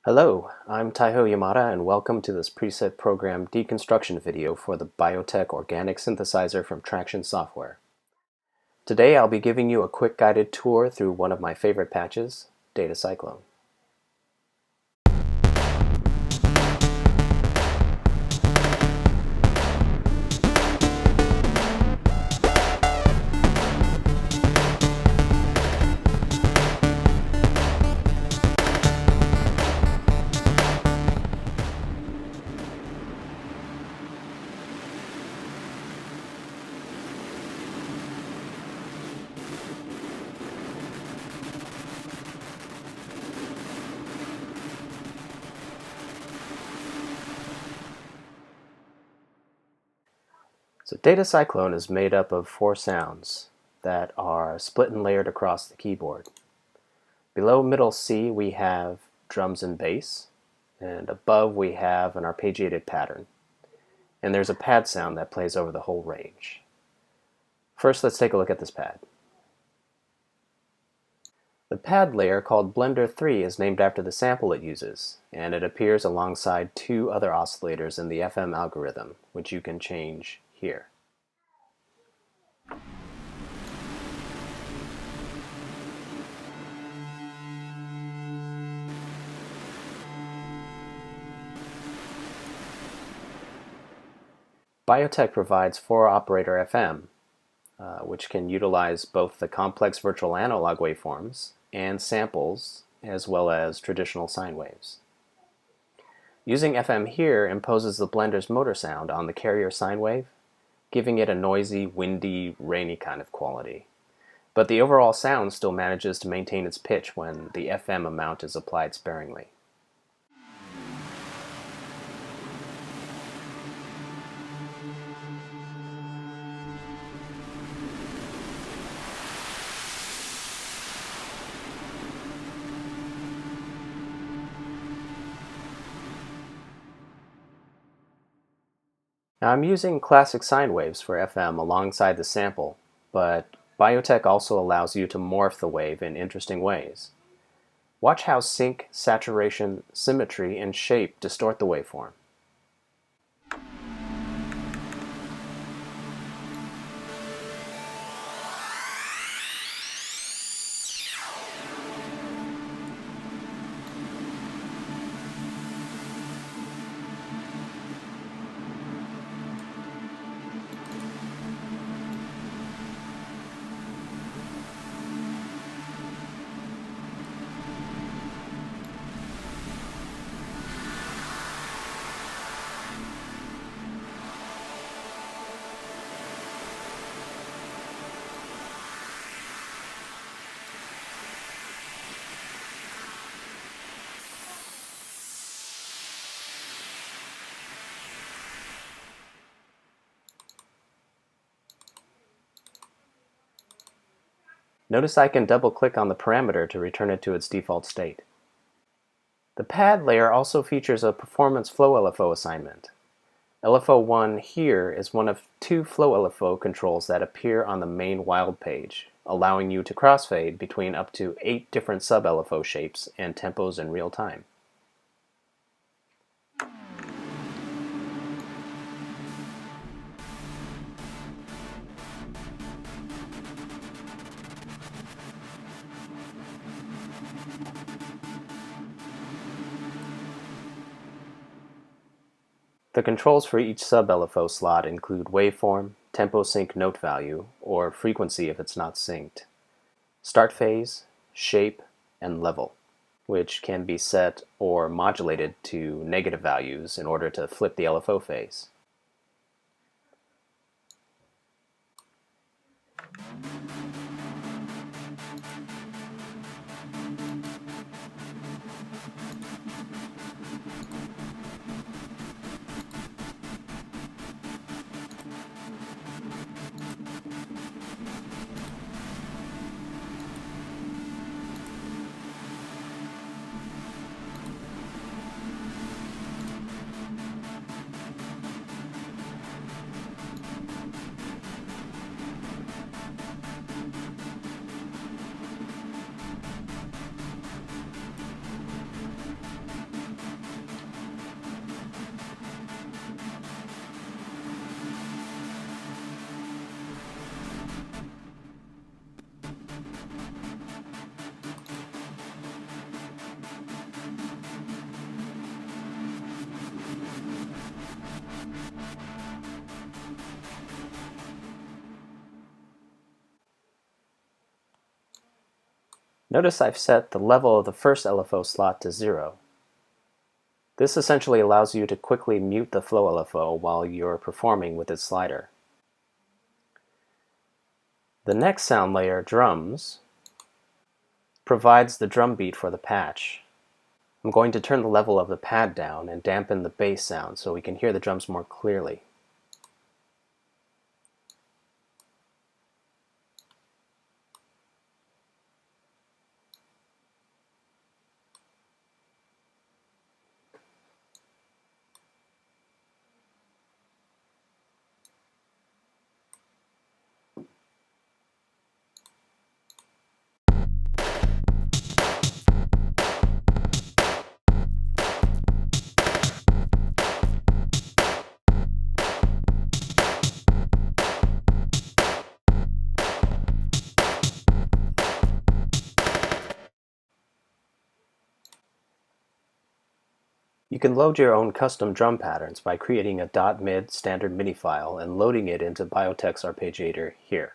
Hello, I'm Taiho Yamada and welcome to this preset program deconstruction video for the BioTek Organic Synthesizer from Traction Software. Today I'll be giving you a quick guided tour through one of my favorite patches, Data Cyclone. So Data Cyclone is made up of 4 sounds that are split and layered across the keyboard. Below middle C we have drums and bass, and above we have an arpeggiated pattern. And there's a pad sound that plays over the whole range. First, let's take a look at this pad. The pad layer, called Blender 3, is named after the sample it uses, and it appears alongside 2 other oscillators in the FM algorithm, which you can change here. BioTek provides 4-operator FM, which can utilize both the complex virtual analog waveforms and samples, as well as traditional sine waves. Using FM here imposes the blender's motor sound on the carrier sine wave, giving it a noisy, windy, rainy kind of quality. But the overall sound still manages to maintain its pitch when the FM amount is applied sparingly. Now I'm using classic sine waves for FM alongside the sample, but BioTek also allows you to morph the wave in interesting ways. Watch how sync, saturation, symmetry, and shape distort the waveform. Notice I can double-click on the parameter to return it to its default state. The pad layer also features a performance flow LFO assignment. LFO1 here is one of 2 flow LFO controls that appear on the main wild page, allowing you to crossfade between up to 8 different sub-LFO shapes and tempos in real time. The controls for each sub-LFO slot include waveform, tempo sync note value, or frequency if it's not synced, start phase, shape, and level, which can be set or modulated to negative values in order to flip the LFO phase. Notice I've set the level of the first LFO slot to 0. This essentially allows you to quickly mute the flow LFO while you're performing with its slider. The next sound layer, drums, provides the drum beat for the patch. I'm going to turn the level of the pad down and dampen the bass sound so we can hear the drums more clearly. You can load your own custom drum patterns by creating a .mid standard MIDI file and loading it into BioTek's arpeggiator here.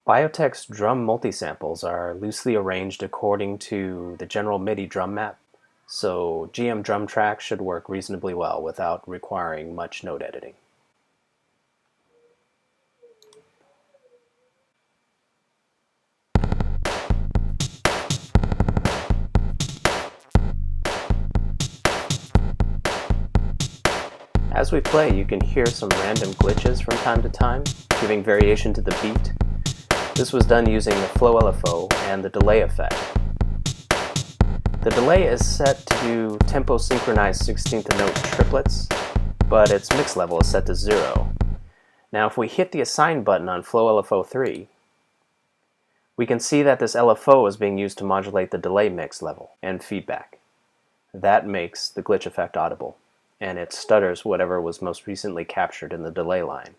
BioTek's drum multisamples are loosely arranged according to the general MIDI drum map, so GM drum tracks should work reasonably well without requiring much note editing. As we play, you can hear some random glitches from time to time, giving variation to the beat. This was done using the flow LFO and the delay effect. The delay is set to do tempo synchronized 16th note triplets, but its mix level is set to 0. Now if we hit the assign button on flow LFO 3, we can see that this LFO is being used to modulate the delay mix level and feedback. That makes the glitch effect audible, and it stutters whatever was most recently captured in the delay line.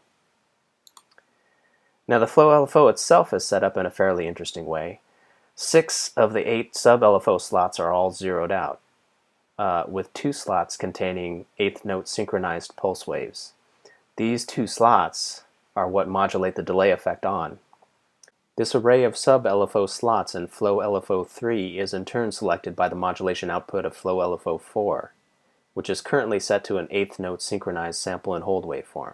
Now the flow LFO itself is set up in a fairly interesting way. 6 of the 8 sub-LFO slots are all zeroed out, with 2 slots containing 8th note synchronized pulse waves. These 2 slots are what modulate the delay effect on. This array of sub-LFO slots in flow LFO 3 is in turn selected by the modulation output of flow LFO 4, which is currently set to an 8th note synchronized sample and hold waveform.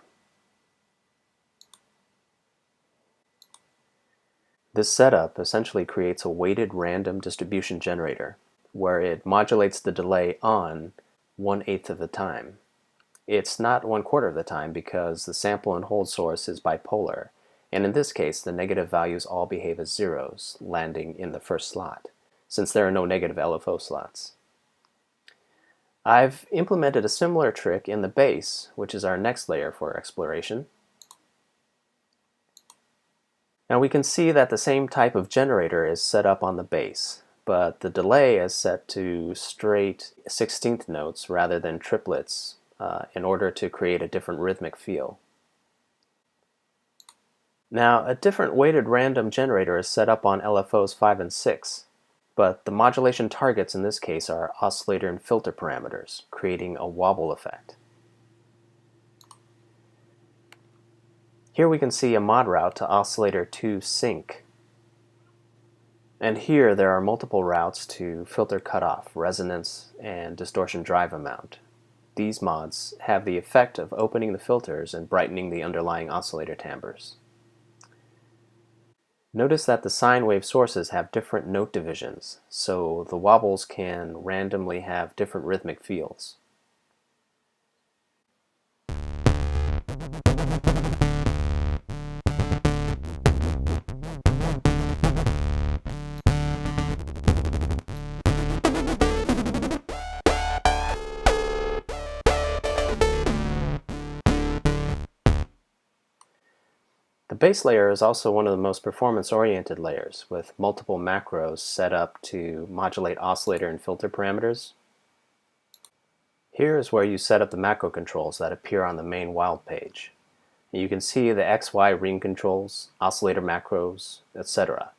This setup essentially creates a weighted random distribution generator, where it modulates the delay on 1/8 of the time. It's not 1/4 of the time because the sample and hold source is bipolar, and in this case the negative values all behave as zeros, landing in the first slot, since there are no negative LFO slots. I've implemented a similar trick in the bass, which is our next layer for exploration. Now we can see that the same type of generator is set up on the bass, but the delay is set to straight 16th notes rather than triplets in order to create a different rhythmic feel. Now a different weighted random generator is set up on LFOs 5 and 6. But the modulation targets in this case are oscillator and filter parameters, creating a wobble effect. Here we can see a mod route to oscillator 2 sync. And here there are multiple routes to filter cutoff, resonance, and distortion drive amount. These mods have the effect of opening the filters and brightening the underlying oscillator timbres. Notice that the sine wave sources have different note divisions, so the wobbles can randomly have different rhythmic feels. The base layer is also one of the most performance-oriented layers, with multiple macros set up to modulate oscillator and filter parameters. Here is where you set up the macro controls that appear on the main wild page. You can see the XY ring controls, oscillator macros, etc.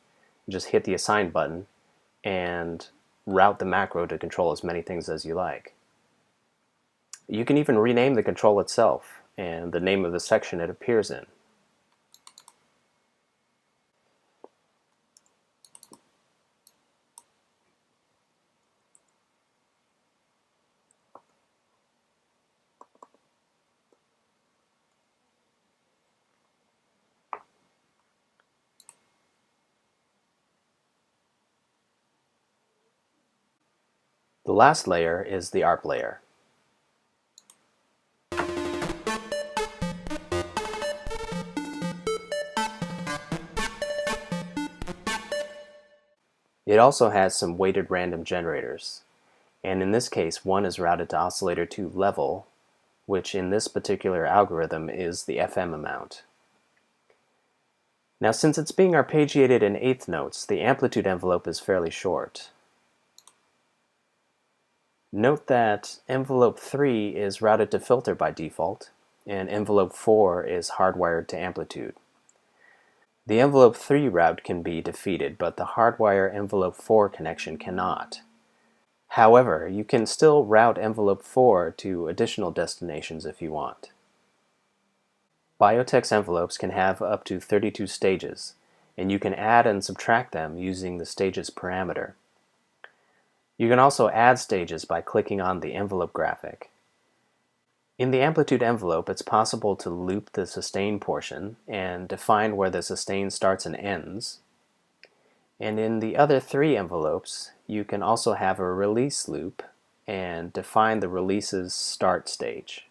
Just hit the assign button and route the macro to control as many things as you like. You can even rename the control itself and the name of the section it appears in. The last layer is the ARP layer. It also has some weighted random generators, and in this case one is routed to oscillator 2 level, which in this particular algorithm is the FM amount. Now since it's being arpeggiated in eighth notes, the amplitude envelope is fairly short. Note that envelope 3 is routed to filter by default, and envelope 4 is hardwired to amplitude. The envelope 3 route can be defeated, but the hardwire envelope 4 connection cannot. However, you can still route envelope 4 to additional destinations if you want. BioTek's envelopes can have up to 32 stages, and you can add and subtract them using the stages parameter. You can also add stages by clicking on the envelope graphic. In the amplitude envelope, it's possible to loop the sustain portion and define where the sustain starts and ends. And in the other three envelopes, you can also have a release loop and define the release's start stage.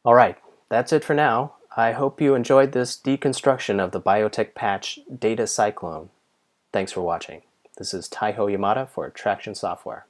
Alright, that's it for now. I hope you enjoyed this deconstruction of the BioTek patch Data Cyclone. Thanks for watching. This is Taiho Yamada for Traction Software.